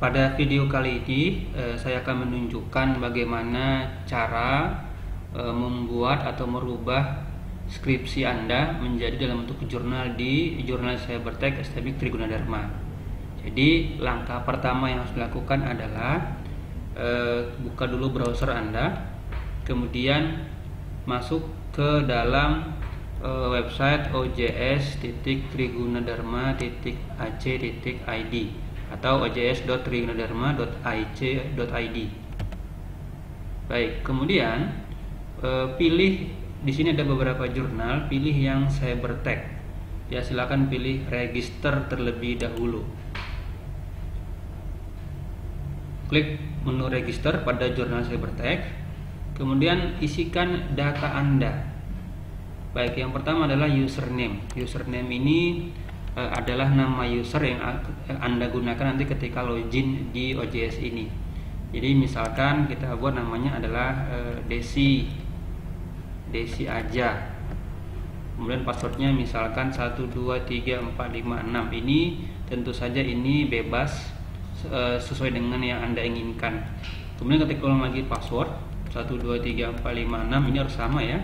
Pada video kali ini saya akan menunjukkan bagaimana cara membuat atau merubah skripsi Anda menjadi dalam bentuk jurnal di jurnal Cybertech STMIC Trigunadarma. Jadi langkah pertama yang harus dilakukan adalah buka dulu browser Anda, kemudian masuk ke dalam website ojs.trigunadarma.ac.id atau ojs.trigunadarma.ac.id. Baik, kemudian pilih di sini ada beberapa jurnal, pilih yang Cybertech. Ya, silakan pilih register terlebih dahulu. Klik menu register pada jurnal Cybertech. Kemudian isikan data Anda. Baik, yang pertama adalah username. Username ini adalah nama user yang Anda gunakan nanti ketika login di OJS ini. Jadi misalkan kita buat namanya adalah Desi aja. Kemudian passwordnya misalkan 123456. Ini tentu saja ini bebas sesuai dengan yang Anda inginkan. Kemudian ketika ulang lagi password 123456 ini harus sama ya.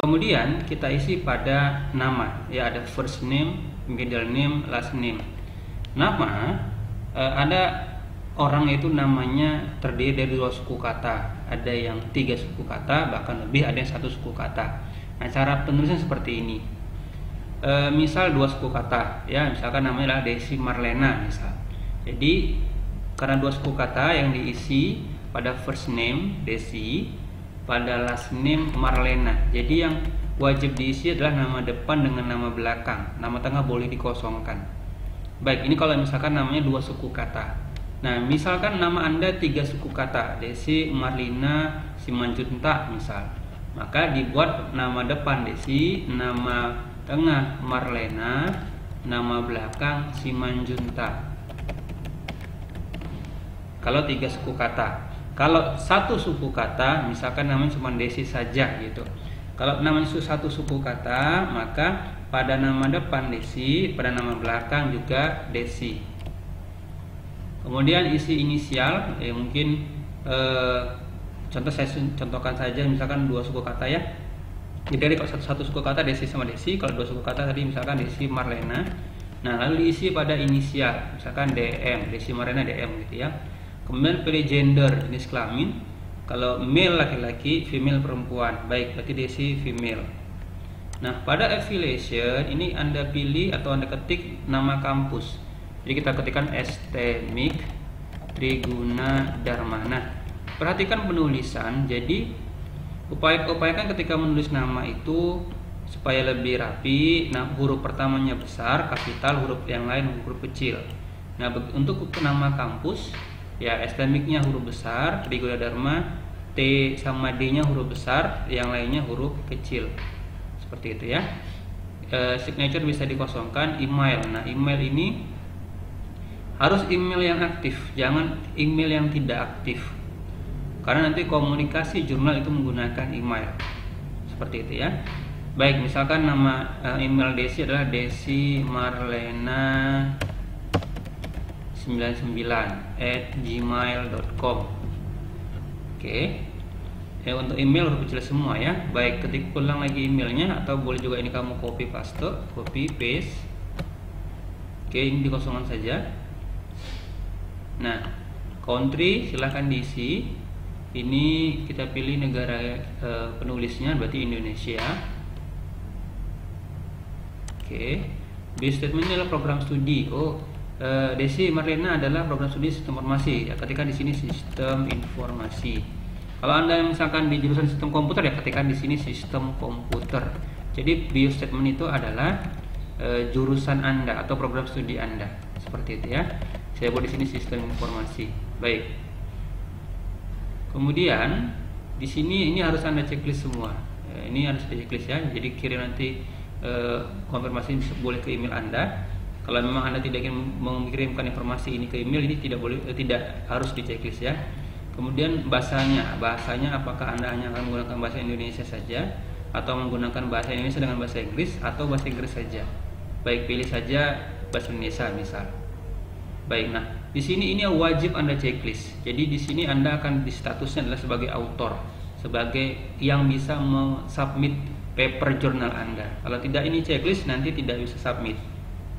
Kemudian kita isi pada nama, ya ada first name, middle name, last name. Nama ada orang itu namanya terdiri dari 2 suku kata, ada yang 3 suku kata, bahkan lebih ada yang 1 suku kata. Nah, cara penulisan seperti ini. Misal 2 suku kata, ya misalkan namanya adalah Desi Marlena misal. Jadi karena 2 suku kata yang diisi pada first name Desi, pada last name Marlena. Jadi yang wajib diisi adalah nama depan dengan nama belakang. Nama tengah boleh dikosongkan. Baik, ini kalau misalkan namanya 2 suku kata. Nah, misalkan nama Anda 3 suku kata, Desi Marlina Simanjuntak misal. Maka dibuat nama depan Desi, nama tengah Marlena, nama belakang Simanjuntak. Kalau 3 suku kata. Kalau 1 suku kata, misalkan namanya cuma Desi saja gitu. Kalau namanya 1 suku kata, maka pada nama depan Desi, pada nama belakang juga Desi. Kemudian isi inisial, mungkin saya contohkan saja, misalkan 2 suku kata ya. Jadi kalau satu suku kata Desi sama Desi, kalau 2 suku kata tadi misalkan Desi Marlena. Nah, lalu diisi pada inisial, misalkan DM, Desi Marlena DM gitu ya. Kemudian pilih gender, jenis kelamin. Kalau male laki-laki, female perempuan. Baik, berarti Desi female. Nah, pada affiliation ini Anda pilih atau Anda ketik nama kampus. Jadi kita ketikkan STMIC Trigunadarma. Nah, perhatikan penulisan. Jadi upayakan ketika menulis nama itu supaya lebih rapi. Nah, huruf pertamanya besar, kapital, huruf yang lain huruf kecil. Nah, untuk nama kampus ya STMIC-nya huruf besar, Trigunadarma, T sama D-nya huruf besar, yang lainnya huruf kecil. Seperti itu ya. Signature bisa dikosongkan. Email. Nah, email ini harus email yang aktif, jangan email yang tidak aktif. Karena nanti komunikasi jurnal itu menggunakan email. Seperti itu ya. Baik, misalkan nama email Desi adalah Desi Marlena 99@gmail.com. Oke. Untuk email huruf kecil semua ya. Baik, ketik ulang lagi emailnya, atau boleh juga ini kamu copy paste. Oke, ini dikosongkan saja. Nah, country silahkan diisi. Ini kita pilih negara penulisnya, berarti Indonesia. Oke. Base statement ini adalah program studi. Desi Marlena adalah program studi sistem informasi. Ya, ketikkan di sini sistem informasi. Kalau Anda misalkan di jurusan sistem komputer, ya ketikkan di sini sistem komputer. Jadi bio statement itu adalah jurusan Anda atau program studi Anda. Seperti itu ya. Saya buat di sini sistem informasi. Baik. Kemudian di sini ini harus Anda checklist semua. Ini harus di checklist ya. Jadi kirim nanti konfirmasi boleh ke email Anda. Kalau memang Anda tidak ingin mengirimkan informasi ini ke email, ini tidak harus di checklist ya. Kemudian bahasanya apakah Anda hanya akan menggunakan bahasa Indonesia saja, atau menggunakan bahasa Indonesia dengan bahasa Inggris, atau bahasa Inggris saja. Baik, pilih saja bahasa Indonesia misal. Baik, nah di sini ini wajib Anda checklist. Jadi di sini Anda akan di statusnya adalah sebagai author, sebagai yang bisa submit paper jurnal Anda. Kalau tidak ini checklist nanti tidak bisa submit.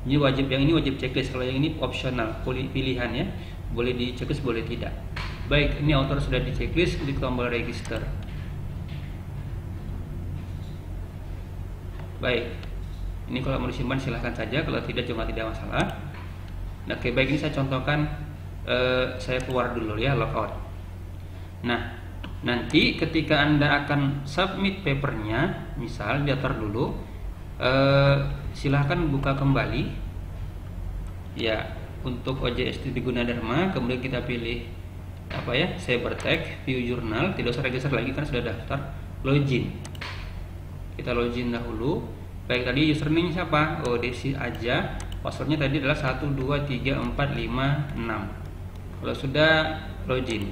Ini wajib, yang ini wajib checklist. Kalau yang ini optional, pilihan ya. Boleh di checklist, boleh tidak. Baik, ini author sudah di checklist, klik tombol register. Baik. Ini kalau mau disimpan silahkan saja, kalau tidak juga tidak masalah. Nah, oke, baik, ini saya contohkan, saya keluar dulu ya, logout. Nah, nanti ketika Anda akan submit papernya, misal daftar dulu, silahkan buka kembali ya untuk OJST Gunadarma, kemudian kita pilih apa ya, Cybertech, view jurnal, tidak usah register lagi kan sudah daftar, login. Kita login dahulu. Baik, tadi username siapa? Oh, Desi aja. Passwordnya tadi adalah 123456. Kalau sudah, login.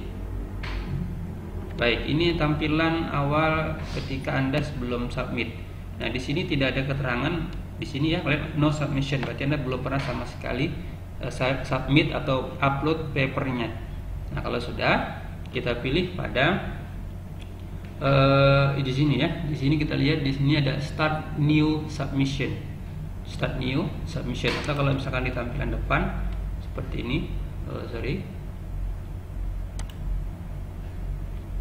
Baik, ini tampilan awal ketika Anda sebelum submit. Nah, di sini tidak ada keterangan di sini ya, no submission. Berarti Anda belum pernah sama sekali submit atau upload papernya. Nah, kalau sudah, kita pilih pada di sini ya. Di sini kita lihat di sini ada start new submission. Start new submission. Atau kalau misalkan di tampilan depan seperti ini,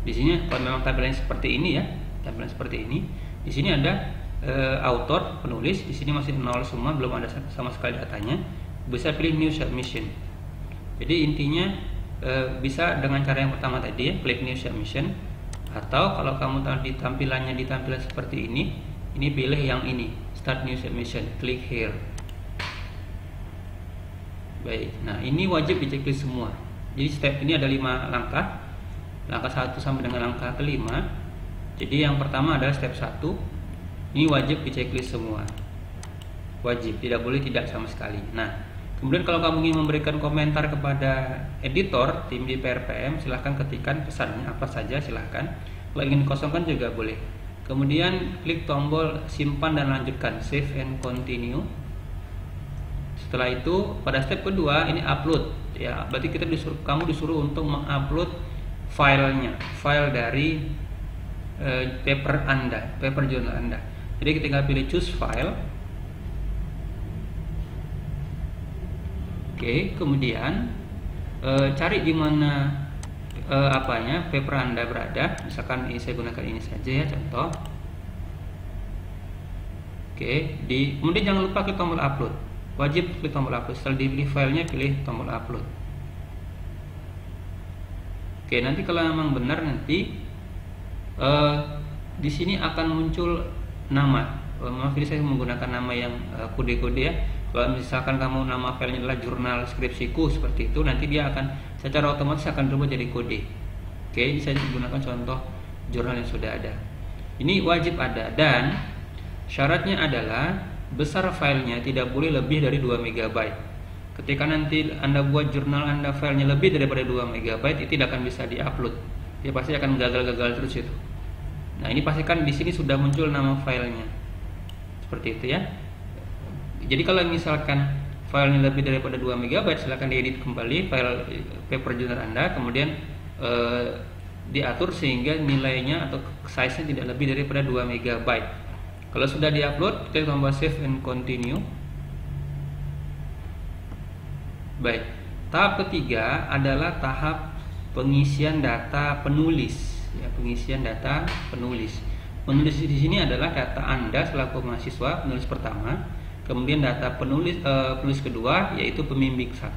di sini kalau memang tampilan seperti ini ya, tampilan seperti ini. Di sini ada author, penulis. Di sini masih nol semua, belum ada sama sekali datanya. Bisa pilih new submission. Jadi intinya bisa dengan cara yang pertama tadi ya, klik new submission. Atau kalau kamu di tampilan seperti ini pilih yang ini, start new submission, klik here. Baik, nah ini wajib diceklis semua. Jadi step ini ada 5 langkah. Langkah 1 sampai dengan langkah kelima. Jadi yang pertama adalah step 1. Ini wajib diceklis semua. Wajib, tidak boleh tidak sama sekali. Nah, kemudian kalau kamu ingin memberikan komentar kepada editor, tim di PRPM, silahkan ketikkan pesannya apa saja, silahkan. Kalau ingin kosongkan juga boleh. Kemudian klik tombol simpan dan lanjutkan, save and continue. Setelah itu pada step kedua ini upload ya, berarti kamu disuruh untuk mengupload filenya, file dari paper Anda, paper jurnal Anda. Jadi ketika pilih choose file. Oke, kemudian cari di mana paper Anda berada. Misalkan ini saya gunakan ini saja ya, contoh. Oke, kemudian jangan lupa klik tombol upload. Wajib klik tombol upload. Setelah dipilih filenya, pilih tombol upload. Oke, nanti kalau memang benar nanti di sini akan muncul nama. Maaf, ini saya menggunakan nama yang kode-kode ya. Kalau misalkan kamu nama filenya adalah jurnal skripsiku seperti itu, nanti dia akan secara otomatis akan berubah jadi kode. Oke, ini saya menggunakan contoh jurnal yang sudah ada. Ini wajib ada dan syaratnya adalah besar filenya tidak boleh lebih dari 2 MB. Ketika nanti Anda buat jurnal Anda filenya lebih daripada 2 MB, itu tidak akan bisa diupload. Dia pasti akan gagal-gagal terus itu. Nah, ini pastikan di sini sudah muncul nama filenya. Seperti itu ya. Jadi kalau misalkan filenya lebih daripada 2 MB, silahkan diedit kembali file paper jurnal Anda, kemudian diatur sehingga nilainya atau size-nya tidak lebih daripada 2 MB. Kalau sudah diupload, klik tombol save and continue. Baik, tahap ketiga adalah tahap pengisian data penulis. Ya, pengisian data penulis. Penulis di sini adalah data Anda selaku mahasiswa, penulis pertama. Kemudian data penulis kedua yaitu pembimbing 1,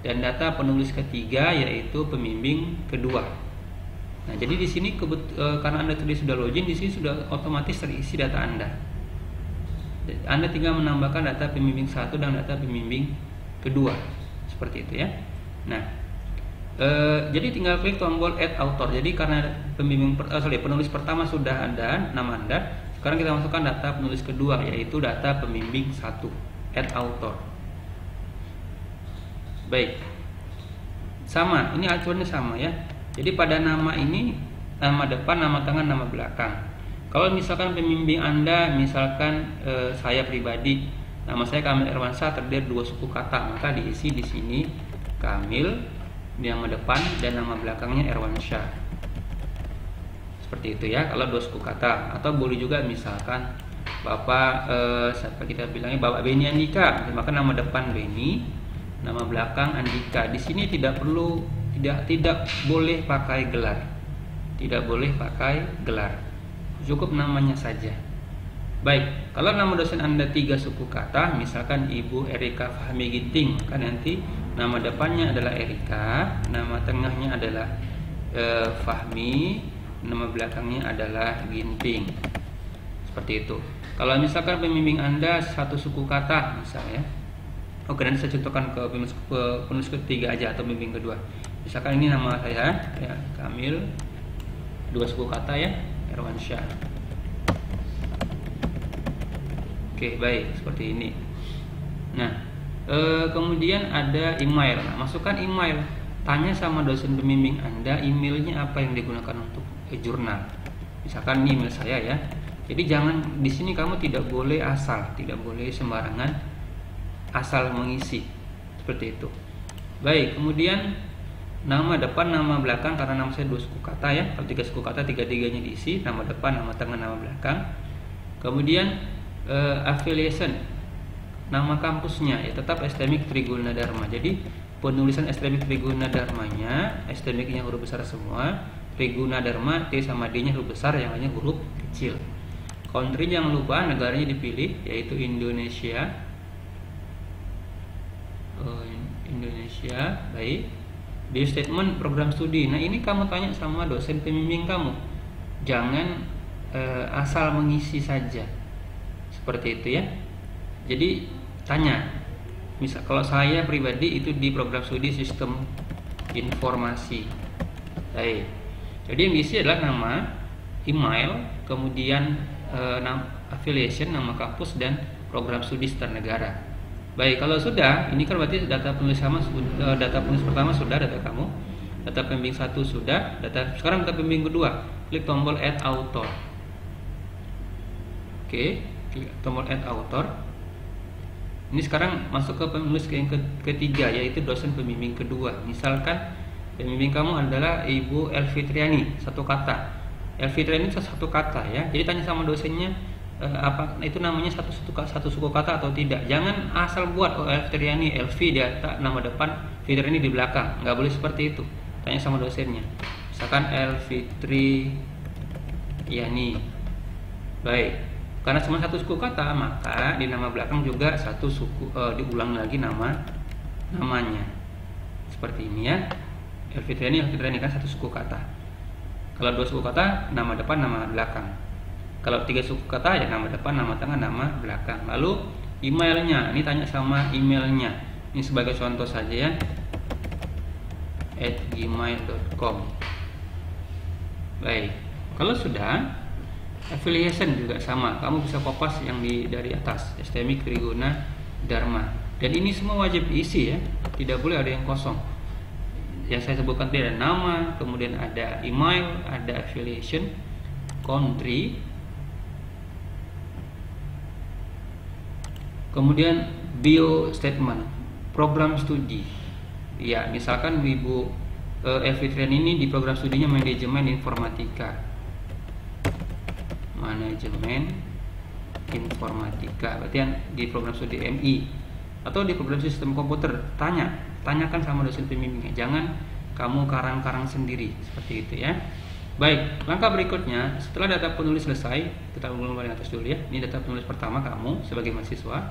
dan data penulis ketiga yaitu pembimbing kedua. Nah, jadi di sini karena Anda tadi sudah login, di sini sudah otomatis terisi data Anda. Anda tinggal menambahkan data pembimbing 1 dan data pembimbing kedua. Seperti itu ya. Nah, jadi tinggal klik tombol add author. Jadi karena penulis pertama sudah ada nama Anda, sekarang kita masukkan data penulis kedua yaitu data pembimbing 1, add author. Baik, sama, ini acuannya sama ya. Jadi pada nama ini, nama depan, nama tengah, nama belakang. Kalau misalkan pembimbing Anda, misalkan saya pribadi, nama saya Kamil Irwansyah, terdiri 2 suku kata, maka diisi di sini Kamil, nama depan dan nama belakangnya Erwansyah. Seperti itu ya kalau 2 suku kata. Atau boleh juga misalkan Bapak siapa kita bilangnya, Bapak Beni Andika, maka nama depan Beni, nama belakang Andika. Di sini tidak perlu, tidak boleh pakai gelar. Tidak boleh pakai gelar. Cukup namanya saja. Baik, kalau nama dosen Anda 3 suku kata, misalkan Ibu Erika Fahmi Ginting, maka nanti nama depannya adalah Erika, nama tengahnya adalah Fahmi, nama belakangnya adalah Ginting. Seperti itu. Kalau misalkan pembimbing Anda 1 suku kata misalnya, oke, nanti saya contohkan ke penulis ketiga aja atau pembimbing kedua. Misalkan ini nama saya ya, Kamil, 2 suku kata ya, Erwansyah. Oke, baik, seperti ini. Nah, kemudian ada email. Nah, masukkan email. Tanya sama dosen pembimbing Anda, emailnya apa yang digunakan untuk jurnal. Misalkan ini email saya ya. Jadi jangan di sini kamu tidak boleh asal, tidak boleh sembarangan asal mengisi. Seperti itu. Baik, kemudian nama depan, nama belakang, karena nama saya 2 suku kata ya. Kalau 3 suku kata, 3-3-nya diisi, nama depan, nama tengah, nama belakang. Kemudian affiliation, nama kampusnya ya tetap STMIK Triguna Dharma. Jadi penulisan STMIK Triguna Dharmanya, STMIK-nya huruf besar semua, Triguna Dharma T sama D-nya huruf besar, yang lainnya huruf kecil. Country jangan lupa negaranya dipilih, yaitu Indonesia. Indonesia, baik. Di statement program studi. Nah, ini kamu tanya sama dosen pembimbing kamu. Jangan asal mengisi saja. Seperti itu ya. Jadi tanya. Misal kalau saya pribadi itu di program studi sistem informasi. Baik. Jadi yang diisi adalah nama, email, kemudian affiliation, nama kampus, dan program studi setar negara. Baik, kalau sudah, ini kan berarti data penulis pertama sudah, data kamu. Data pembimbing 1 sudah, sekarang data pembimbing kedua. Klik tombol add author. Oke, klik tombol add author. Ini sekarang masuk ke penulis yang ketiga, yaitu dosen pembimbing kedua. Misalkan pembimbing kamu adalah Ibu Elfitriani, 1 kata. Elfitriani itu 1 kata ya. Jadi tanya sama dosennya apa itu namanya satu suku kata atau tidak. Jangan asal buat Elfitriani, Elfi di atas nama depan, Fitriani di belakang. Nggak boleh seperti itu. Tanya sama dosennya. Misalkan Elfitriani. Baik. Karena cuma 1 suku kata, maka di nama belakang juga 1 suku diulang lagi namanya. Seperti ini ya. Elfitriani kan 1 suku kata. Kalau 2 suku kata, nama depan, nama belakang. Kalau 3 suku kata ya nama depan, nama tengah, nama belakang. Lalu emailnya, ini tanya sama emailnya. Ini sebagai contoh saja ya. @gmail.com. Baik. Kalau sudah, affiliation juga sama. Kamu bisa kopas yang dari atas, STMIK Triguna Dharma. Dan ini semua wajib diisi ya. Tidak boleh ada yang kosong. Yang saya sebutkan tadi ada nama, kemudian ada email, ada affiliation, country, kemudian bio statement, program studi. Ya, misalkan Ibu Elfitriani ini di program studinya manajemen informatika. Manajemen informatika, berarti yang di program studi MI atau di program sistem komputer. Tanyakan sama dosen pembimbingnya, jangan kamu karang-karang sendiri, seperti itu ya. Baik, langkah berikutnya setelah data penulis selesai, kita ulang paling atas dulu ya. Ini data penulis pertama kamu sebagai mahasiswa,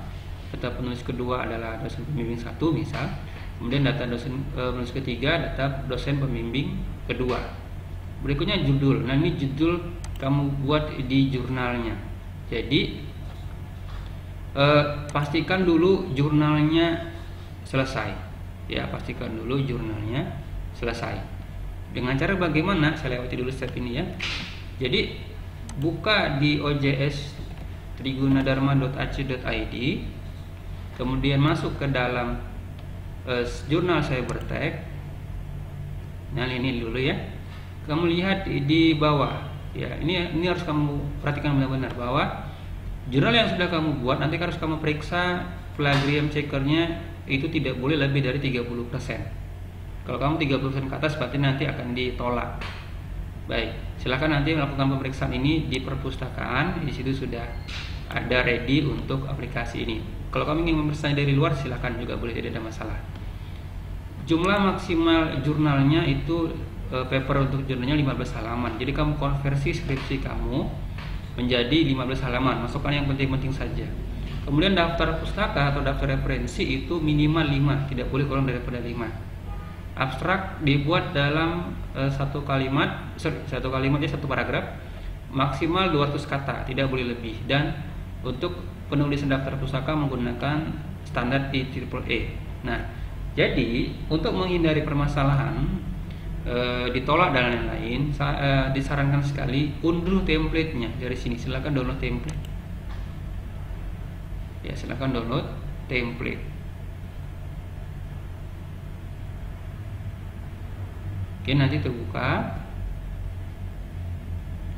data penulis kedua adalah dosen pembimbing 1 misal, kemudian data dosen penulis ketiga, data dosen pembimbing kedua. Berikutnya judul. Nah, ini judul kamu buat di jurnalnya. Jadi pastikan dulu jurnalnya selesai. Ya, pastikan dulu jurnalnya selesai. Dengan cara bagaimana? Saya lewati dulu step ini ya. Jadi buka di OJS trigunadharma.ac.id, kemudian masuk ke dalam jurnal Cybertech. Nah, ini dulu ya. Kamu lihat di bawah. Ya, ini harus kamu perhatikan benar-benar bahwa jurnal yang sudah kamu buat nanti harus kamu periksa plagiarium checkernya itu tidak boleh lebih dari 30%. Kalau kamu 30% ke atas berarti nanti akan ditolak. Baik, silakan nanti melakukan pemeriksaan ini di perpustakaan. Di situ sudah ada ready untuk aplikasi ini. Kalau kamu ingin memeriksanya dari luar, silakan juga boleh, tidak ada masalah. Jumlah maksimal jurnalnya itu paper untuk jurnalnya 15 halaman. Jadi kamu konversi skripsi kamu menjadi 15 halaman. Masukkan yang penting-penting saja. Kemudian daftar pustaka atau daftar referensi itu minimal 5, tidak boleh kurang daripada 5. Abstrak dibuat dalam satu kalimat ya, satu paragraf, maksimal 200 kata, tidak boleh lebih. Dan untuk penulisan daftar pustaka menggunakan standar IEEE. Nah, jadi untuk menghindari permasalahan ditolak dan lain-lain, disarankan sekali unduh template-nya dari sini. Silakan download template. Ya, silakan download template. Oke, nanti terbuka.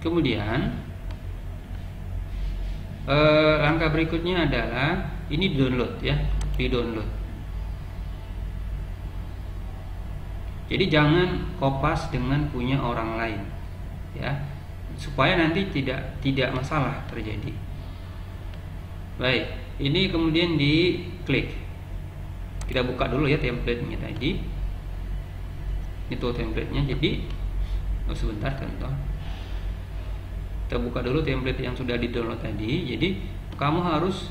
Kemudian langkah berikutnya adalah ini download ya, di-download. Jadi jangan kopas dengan punya orang lain, ya, supaya nanti tidak masalah terjadi. Baik, ini kemudian diklik. Kita buka dulu ya template-nya tadi. Itu template-nya. Jadi sebentar contoh. Kita buka dulu template yang sudah di-download tadi. Jadi kamu harus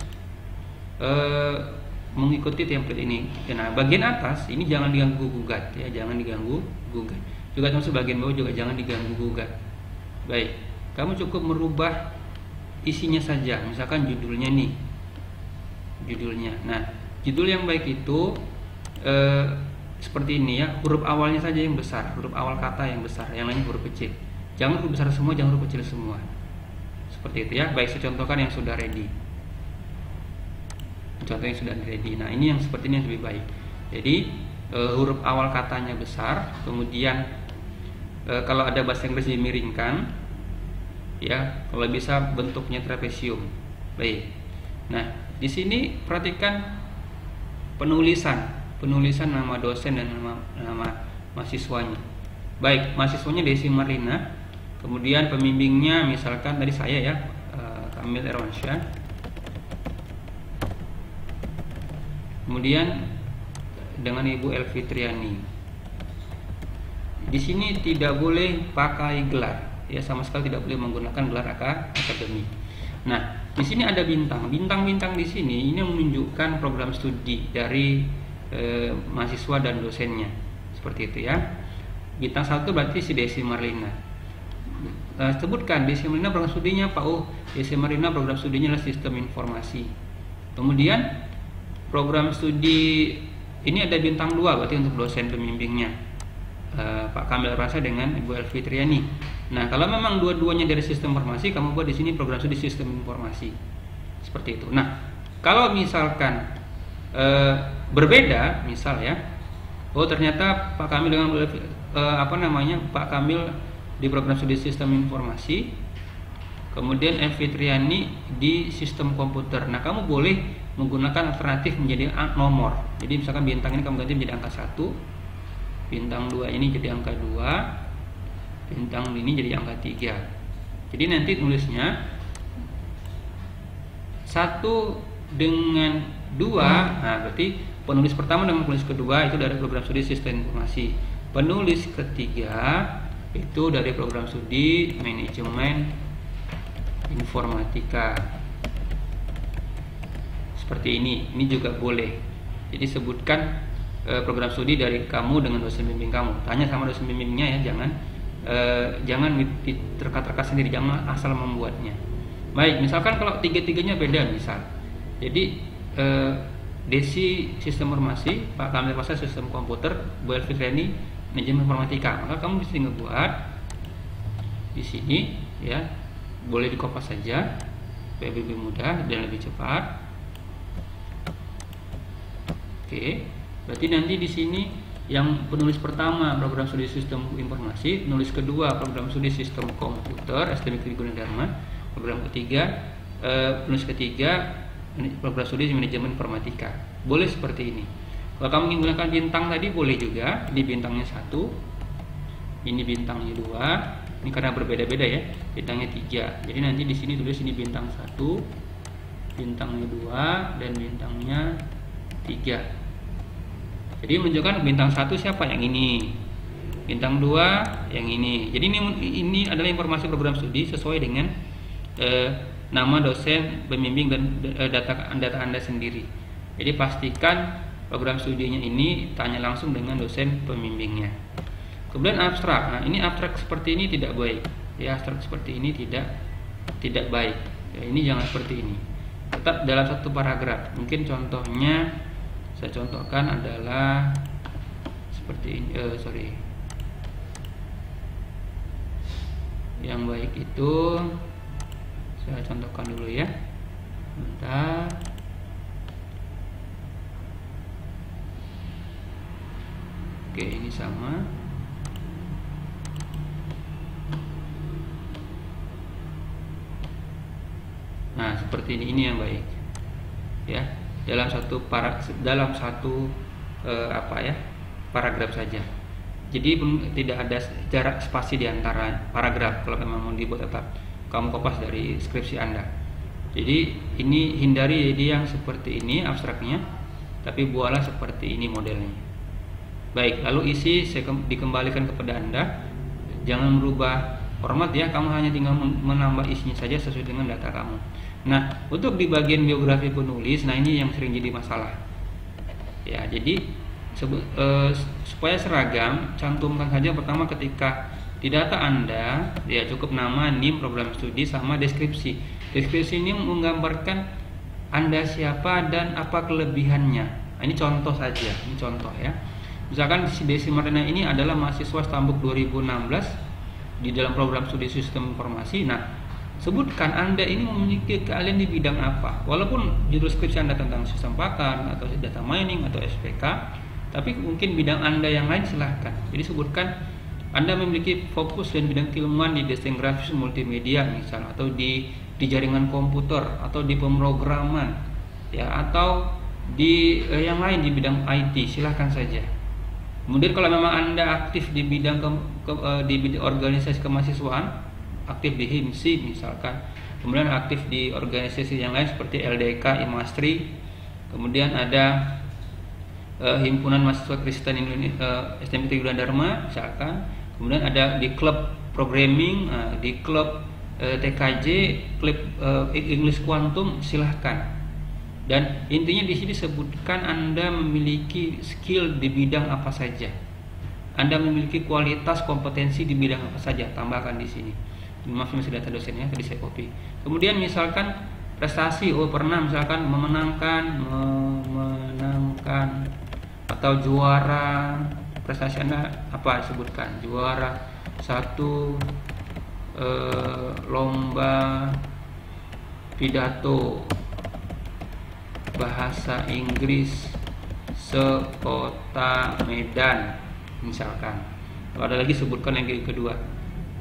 mengikuti template ini. Nah, bagian atas ini jangan diganggu gugat ya, jangan diganggu gugat. Juga termasuk bagian bawah juga jangan diganggu gugat. Baik, kamu cukup merubah isinya saja. Misalkan judulnya nih, judulnya. Nah, judul yang baik itu seperti ini ya, huruf awalnya saja yang besar, huruf awal kata yang besar, yang lain huruf kecil. Jangan huruf besar semua, jangan huruf kecil semua. Seperti itu ya. Baik, saya contohkan yang sudah ready. Contohnya sudah ready. Nah, ini yang seperti ini yang lebih baik. Jadi huruf awal katanya besar, kemudian kalau ada bahasa Inggris dimiringkan, ya, kalau bisa bentuknya trapesium. Baik. Nah, di sini perhatikan penulisan nama dosen dan nama mahasiswanya. Baik, mahasiswanya Desi Marlina, kemudian pembimbingnya misalkan tadi saya ya, Kamil Erwansyah. Kemudian dengan Ibu Elvi Triani. Di sini tidak boleh pakai gelar, ya, sama sekali tidak boleh menggunakan gelar akademik. Nah, di sini ada bintang-bintang di sini. Ini menunjukkan program studi dari mahasiswa dan dosennya, seperti itu ya. Bintang 1 berarti si Desi Marlina. Sebutkan Desi Marlina program studinya Pak. Desi Marlina program studinya adalah sistem informasi. Kemudian program studi ini ada bintang 2 berarti untuk dosen pembimbingnya Pak Kamil Rasa dengan Ibu Elvi Triani. Nah, kalau memang dua-duanya dari sistem informasi, kamu buat di sini program studi sistem informasi. Seperti itu. Nah, kalau misalkan berbeda, misal ya, ternyata Pak Kamil dengan Pak Kamil di program studi sistem informasi, kemudian Elvi Triani di sistem komputer. Nah, kamu boleh menggunakan alternatif menjadi nomor. Jadi misalkan bintang ini kamu ganti menjadi angka 1, bintang 2 ini jadi angka 2, bintang ini jadi angka 3. Jadi nanti tulisnya 1 dengan 2, nah berarti penulis pertama dengan penulis kedua itu dari program studi sistem informasi. Penulis ketiga itu dari program studi manajemen informatika. Seperti ini juga boleh. Jadi sebutkan program studi dari kamu dengan dosen bimbing kamu. Tanya sama dosen bimbingnya ya, jangan terka-terka sendiri, jangan asal membuatnya. Baik, misalkan kalau tiga-tiganya beda misal. Jadi Desi sistem informasi, Pak Kamil Rasa sistem komputer, Bu Elvi Triani manajemen informatika. Maka kamu bisa ngebuat di sini ya, boleh dikopas saja, lebih mudah dan lebih cepat. Oke, berarti nanti di sini yang penulis pertama program studi sistem informasi, penulis kedua program studi sistem komputer, STM Negeri Gunadarma, program ketiga penulis ketiga program studi manajemen informatika. Boleh seperti ini. Kalau kamu ingin gunakan bintang tadi boleh juga. Ini bintangnya 1, ini bintangnya 2. Ini karena berbeda-beda ya. Bintangnya 3. Jadi nanti di sini tulis ini bintang 1, bintangnya 2, dan bintangnya 3. Jadi menunjukkan bintang 1 siapa? Yang ini. Bintang 2 yang ini. Jadi ini adalah informasi program studi sesuai dengan nama dosen pembimbing dan data Anda sendiri. Jadi pastikan program studinya ini tanya langsung dengan dosen pembimbingnya. Kemudian abstrak. Nah, ini abstrak seperti ini tidak baik. Ya, abstrak seperti ini tidak baik. Ya, ini jangan seperti ini. Tetap dalam satu paragraf. Mungkin contohnya saya contohkan adalah seperti ini. Yang baik itu saya contohkan dulu ya. Bentar. Oke, ini sama. Nah, seperti ini yang baik. Ya, dalam satu paragraf saja. Jadi tidak ada jarak spasi di antara paragraf kalau memang mau dibuat tetap kamu kopas dari skripsi Anda. Jadi ini hindari jadi yang seperti ini abstraknya, tapi buatlah seperti ini modelnya. Baik, lalu isi saya dikembalikan kepada Anda. Jangan merubah format ya, kamu hanya tinggal menambah isinya saja sesuai dengan data kamu. Nah, untuk di bagian biografi penulis, nah ini yang sering jadi masalah. Ya, jadi supaya seragam, cantumkan saja pertama ketika di data Anda, ya cukup nama, NIM, program studi, sama deskripsi. Deskripsi ini menggambarkan Anda siapa dan apa kelebihannya. Nah, ini contoh saja, ini contoh ya. Misalkan si Desi Martina ini adalah mahasiswa Stambuk 2016 di dalam program studi sistem informasi. Nah, sebutkan Anda ini memiliki keahlian di bidang apa. Walaupun judul skripsi Anda tentang sistem pakan atau data mining atau SPK, tapi mungkin bidang Anda yang lain silahkan. Jadi sebutkan Anda memiliki fokus dan bidang keilmuan di desain grafis multimedia misalnya, atau di jaringan komputer, atau di pemrograman ya, atau di yang lain di bidang IT, silahkan saja. Kemudian kalau memang Anda aktif di bidang di bidang organisasi kemahasiswaan, aktif di HIMSI misalkan, kemudian aktif di organisasi yang lain seperti LDK, Imastri, kemudian ada Himpunan Mahasiswa Kristen STMK Gunadarma misalkan, kemudian ada di klub programming, di klub TKJ, klub English Quantum, silahkan. Dan intinya di sini sebutkan Anda memiliki skill di bidang apa saja, Anda memiliki kualitas kompetensi di bidang apa saja, tambahkan di sini. Maaf, masih data dosennya tadi saya copy. Kemudian misalkan prestasi, pernah misalkan memenangkan atau juara, prestasi Anda apa, sebutkan juara satu lomba pidato bahasa Inggris sekota Medan misalkan. Kalau ada lagi sebutkan yang kedua.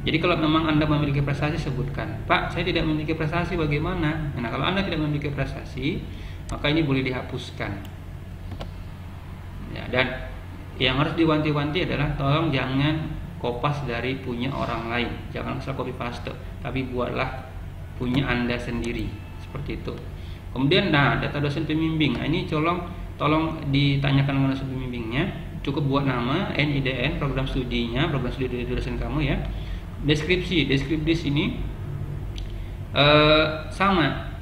Jadi kalau memang Anda memiliki prestasi, sebutkan, Pak, saya tidak memiliki prestasi, bagaimana? Nah, kalau Anda tidak memiliki prestasi, maka ini boleh dihapuskan. Ya, dan yang harus diwanti-wanti adalah tolong jangan kopas dari punya orang lain, jangan asal copy paste, tapi buatlah punya Anda sendiri, seperti itu. Kemudian, data dosen pembimbing. Nah, ini tolong ditanyakan dengan dosen pembimbingnya. Cukup buat nama, NIDN, program studinya, program studi dari dosen kamu ya. Deskripsi di sini sama.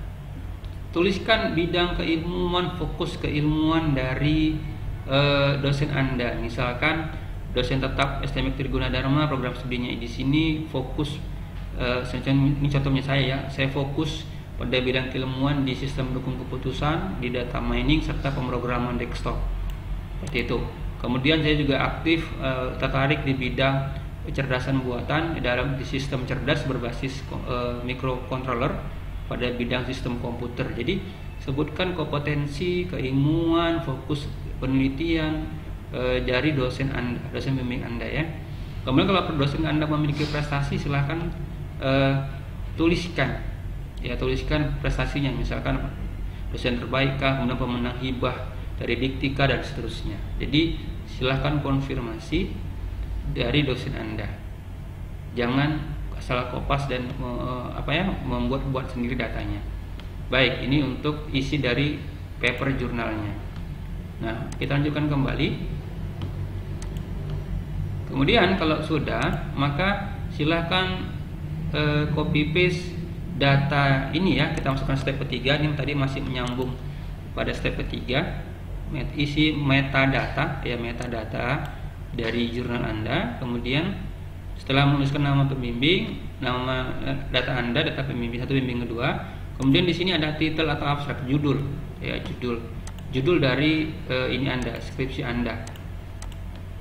Tuliskan bidang keilmuan, fokus keilmuan dari dosen Anda. Misalkan dosen tetap STMK Gunadarma, program studinya di sini fokus. Ini contohnya saya ya. Saya fokus pada bidang keilmuan di sistem dukung keputusan, di data mining, serta pemrograman desktop. Seperti itu. Kemudian saya juga aktif tertarik di bidang kecerdasan buatan di sistem cerdas berbasis microcontroller pada bidang sistem komputer. Jadi sebutkan kompetensi, keilmuan, fokus penelitian dari dosen Anda, dosen pembimbing Anda ya. Kemudian kalau dosen Anda memiliki prestasi, silahkan tuliskan prestasinya, misalkan dosen terbaik kah, kemudian pemenang hibah dari Diktika dan seterusnya. Jadi silahkan konfirmasi dari dosen Anda. Jangan asal kopas dan membuat sendiri datanya. Baik, ini untuk isi dari paper jurnalnya. Nah, kita lanjutkan kembali. Kemudian kalau sudah, maka silahkan copy paste data ini ya. Kita masukkan step ketiga. Ini tadi masih menyambung pada step ketiga. Isi metadata ya, metadata dari jurnal Anda. Kemudian setelah menuliskan nama pembimbing, nama data Anda, data pembimbing 1, pembimbing kedua. Kemudian di sini ada title atau abstrak, judul ya, judul dari ini Anda, skripsi Anda.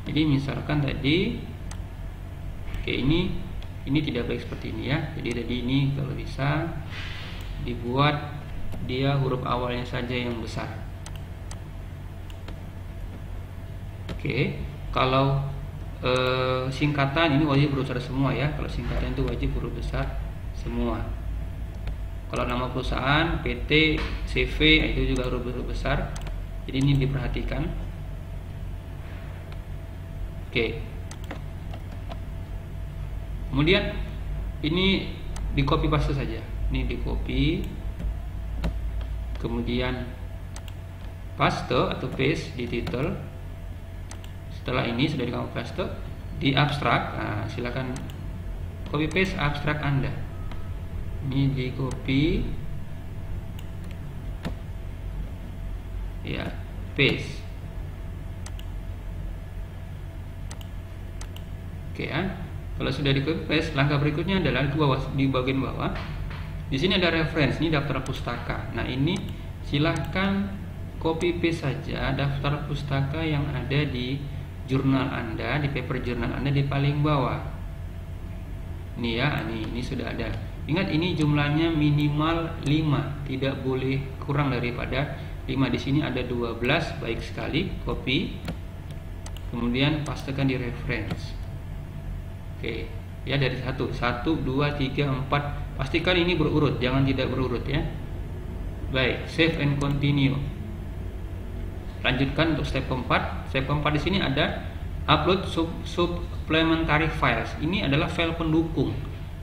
Jadi misalkan tadi ini tidak baik seperti ini ya. Jadi tadi ini kalau bisa dibuat dia huruf awalnya saja yang besar. Oke, kalau singkatan ini wajib huruf besar semua ya. Kalau singkatan itu wajib huruf besar semua. Kalau nama perusahaan, PT, CV itu juga huruf besar. Jadi ini diperhatikan. Oke. Kemudian ini di copy paste saja. Ini di copy. Kemudian paste atau paste di title. Setelah ini sudah di copy paste di abstrak. Nah, silakan copy paste abstrak Anda. Ini di copy ya, paste. Oke ya. Kalau sudah di copy paste, langkah berikutnya adalah di bagian bawah. Di sini ada reference, ini daftar pustaka. Nah, ini silahkan copy paste saja daftar pustaka yang ada di jurnal Anda, di paper jurnal Anda di paling bawah. Ini ya, ini sudah ada. Ingat, ini jumlahnya minimal 5, tidak boleh kurang daripada 5. Di sini ada 12, baik sekali. Copy. Kemudian pastekan di reference. Oke, ya dari 1, 2, 3, 4. Pastikan ini berurut, jangan tidak berurut ya. Baik, save and continue. Lanjutkan untuk step keempat. Step keempat di sini ada upload supplementary files. Ini adalah file pendukung,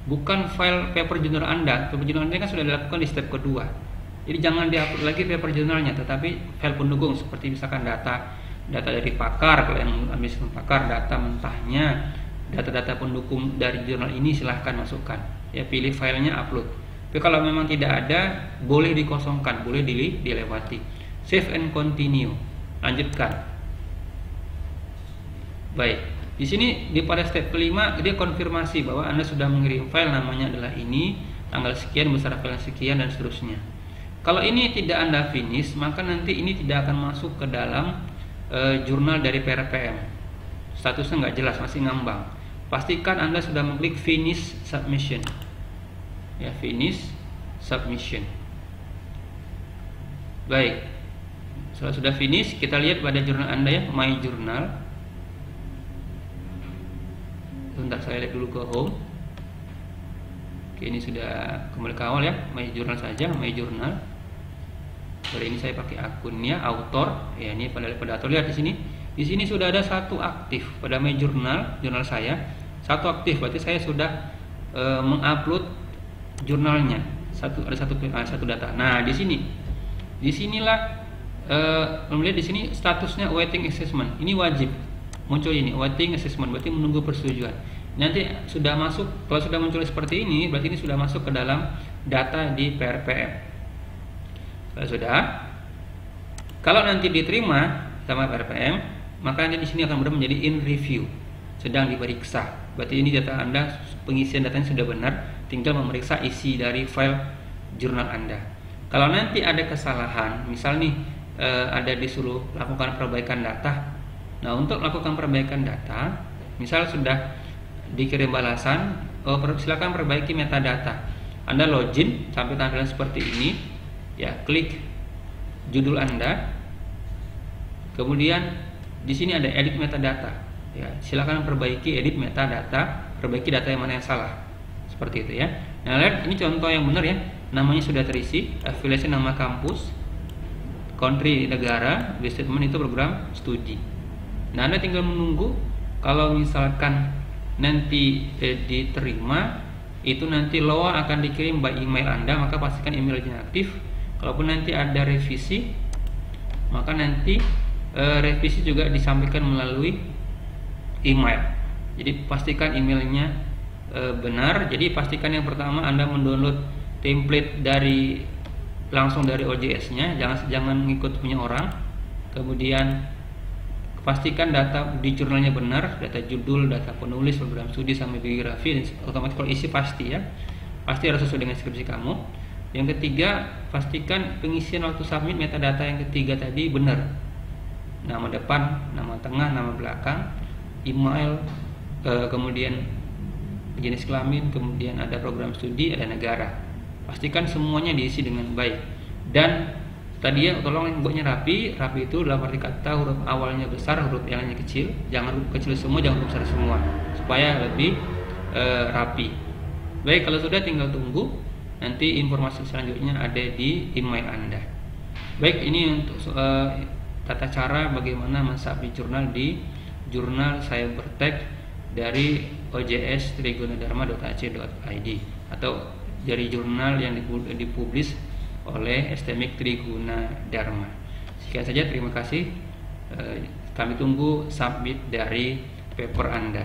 bukan file paper journal Anda. Paper journal Anda kan sudah dilakukan di step kedua. Jadi jangan diupload lagi paper journalnya, tetapi file pendukung seperti misalkan data dari pakar, kalau yang ambil sistem pakar, data mentahnya, data-data pendukung dari jurnal ini silahkan masukkan. Ya, pilih filenya, upload. Tapi kalau memang tidak ada, boleh dikosongkan, boleh dilewati. Save and continue. Lanjutkan. Baik. Di sini pada step kelima dia konfirmasi bahwa Anda sudah mengirim file, namanya adalah ini, tanggal sekian, besar file sekian dan seterusnya. Kalau ini tidak Anda finish, maka nanti ini tidak akan masuk ke dalam jurnal dari PRPM. Statusnya nggak jelas, masih ngambang. Pastikan Anda sudah mengklik finish submission. Ya, finish submission. Baik. Sudah finish, kita lihat pada jurnal Anda ya, my journal. Bentar, saya lihat dulu ke home. Oke, ini sudah kembali ke awal ya, my journal saja, my journal. Kali ini saya pakai akunnya author. Ya, ini pada author, lihat di sini. Di sini sudah ada satu aktif pada my journal, jurnal saya. Satu aktif, berarti saya sudah mengupload jurnalnya. Ada satu data. Nah, disinilah melihat di sini statusnya awaiting assessment. Ini wajib muncul ini awaiting assessment, berarti menunggu persetujuan. Nanti sudah masuk, kalau sudah muncul seperti ini, berarti ini sudah masuk ke dalam data di PRPM. Kalau sudah, kalau nanti diterima sama PRPM, maka nanti di sini akan berubah menjadi in review, sedang diperiksa. Berarti ini data Anda, pengisian datanya sudah benar, tinggal memeriksa isi dari file jurnal Anda. Kalau nanti ada kesalahan, misal nih ada disuruh lakukan perbaikan data. Nah, untuk melakukan perbaikan data, misal sudah dikirim balasan, silakan perbaiki metadata. Anda login sampai tampilan seperti ini, ya, klik judul Anda, kemudian di sini ada edit metadata. Ya, silakan perbaiki edit metadata, perbaiki data yang mana yang salah, seperti itu ya. Nah, lihat ini contoh yang benar ya, namanya sudah terisi, affiliation nama kampus, country negara, di statement itu program studi. Nah, Anda tinggal menunggu. Kalau misalkan nanti diterima, itu nanti LOA akan dikirim by email Anda, maka pastikan emailnya aktif. Kalaupun nanti ada revisi, maka nanti revisi juga disampaikan melalui email. Jadi pastikan emailnya benar. Jadi pastikan yang pertama Anda mendownload template langsung dari OJS-nya, jangan ngikut punya orang. Kemudian pastikan data di jurnalnya benar, data judul, data penulis, program studi, sama biografi, dan otomatis kalau isi pasti harus sesuai dengan skripsi kamu. Yang ketiga, pastikan pengisian waktu submit metadata yang ketiga tadi benar. Nama depan, nama tengah, nama belakang, email, kemudian jenis kelamin, kemudian ada program studi, ada negara. Pastikan semuanya diisi dengan baik. Dan tadi tolong buatnya rapi itu dalam arti kata huruf awalnya besar, huruf yang kecil, jangan huruf kecil semua, jangan huruf besar semua, supaya lebih rapi. Baik, kalau sudah tinggal tunggu, nanti informasi selanjutnya ada di email Anda. Baik, ini untuk tata cara bagaimana mensubmit jurnal di jurnal Cybertech dari ojs-trigunadharma.ac.id atau dari jurnal yang dipublish oleh STMIC Triguna Dharma. Sekian saja, terima kasih. Kami tunggu submit dari paper Anda.